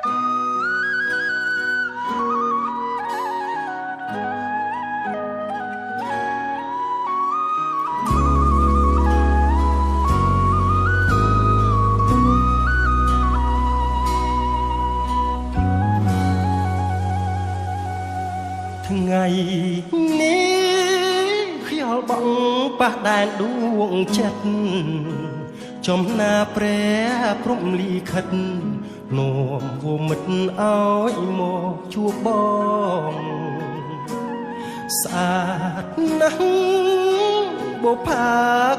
ថ្ងៃនេះខ្យល់បងប៉ះដែនដួងចិត្តចំណាព្រះព្រំលីខិតនាំវមិត្តឲ្យមកជួបបងស្អាតណាស់បុផា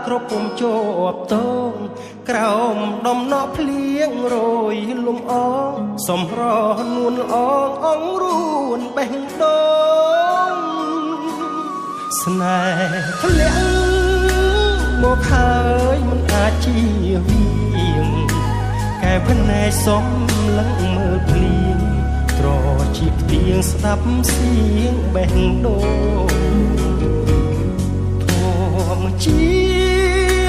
ក្រពុំជាប់តងក្រោមដំណក់ភ្លៀងរយលំអងសំរោះនួនអងអងរួនបេះដូងស្នេហ៍ធ្លាក់មកហើយមិនអាចជាវាងកែភ្នែកសំឡឹងមើលភ្លៀងត្រជាផ្ទៀងស្ដាប់សៀងបេះដូងធម្មជា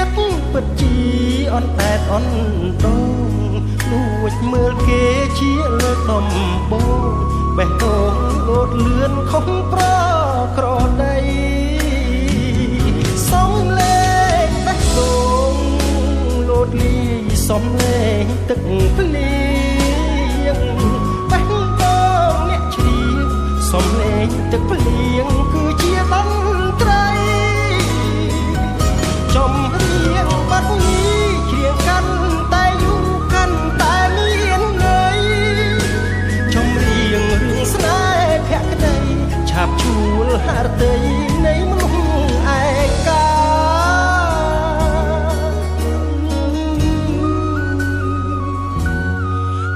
តិពិតជាអន់តែតអន់ដងលួចមើលគេជាលើកដំបងបេះដូងលោតលឿនខុសប្រក្រដីសំលេងបេះដូងលោតលីសំលេងទឹកភ្លៀងបេះដូងអ្នកជ្រៀងសំលេងទឹកភ្លៀងគឺជាតន្ត្រីចំរៀងបាត់នេះជ្រៀងកាន់តែយូរកាន់តែមានន័យចំរៀងរឿងស្នេហ៍ភក្តីឆាប់ជួលហារតីនៃមនុស្សឯកា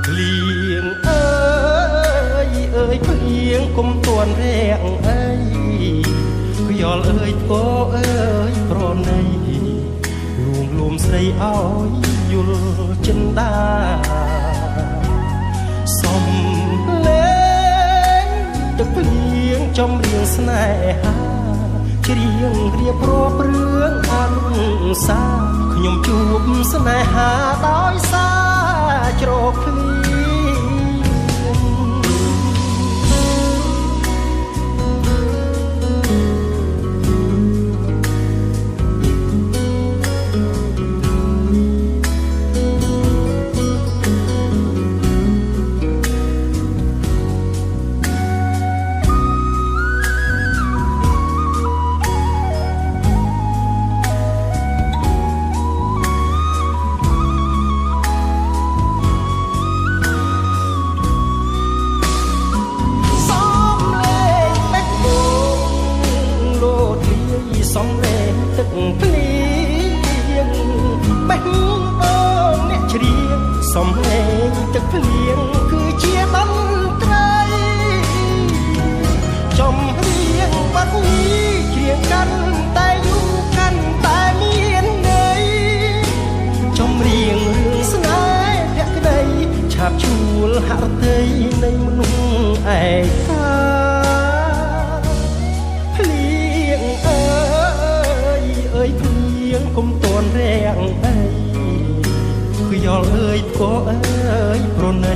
ក្លៀងអើយអើយភ្លៀងគុំតួនរាំងអីខ្យល់អើយធោអើយប្រណីលួងលួមស្រីឲ្យយល់ចិនដាសំលេងទឹកភ្លៀងចំរៀងស្នេហាច្រៀងរៀបរាប់រឿងអនុសាខ្ញុំជួបស្នេហាដោយសារជ្រោកភ្លៀងសំលេងទឹកភ្លៀងបេះដូងអ្នកជ្រៀងសំលេងទឹកភ្លៀងគឺជាតន្ត្រីចំរៀងបាត់នេះជ្រៀងកាន់តែយូរកាន់តែមានន័យចំរៀងរឿងស្នេហ៍ភក្តីឆាប់ជួលហឫទ័យនៃមនុស្សឯកាគុំតួនរាំងអីខ្យល់អើយក៏អើយប្រណី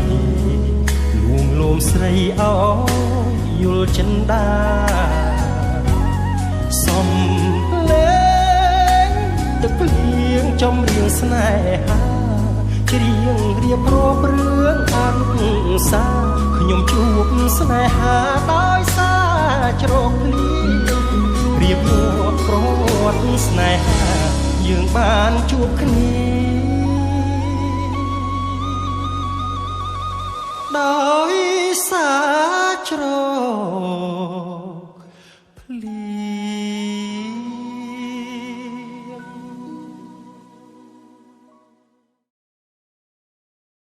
លួងលោមស្រីឲ្យយល់ចិនដាសំលេងទឹកភ្លៀងចំរៀងស្នេហាច្រៀងរៀបរាប់រឿងអនុសាខ្ញុំជួបស្នេហាដោយសារជ្រោកភ្លៀងរៀបរាប់ប្រវត្តិស្នេហាយើងបានជួបគ្នាដោយសារជ្រោក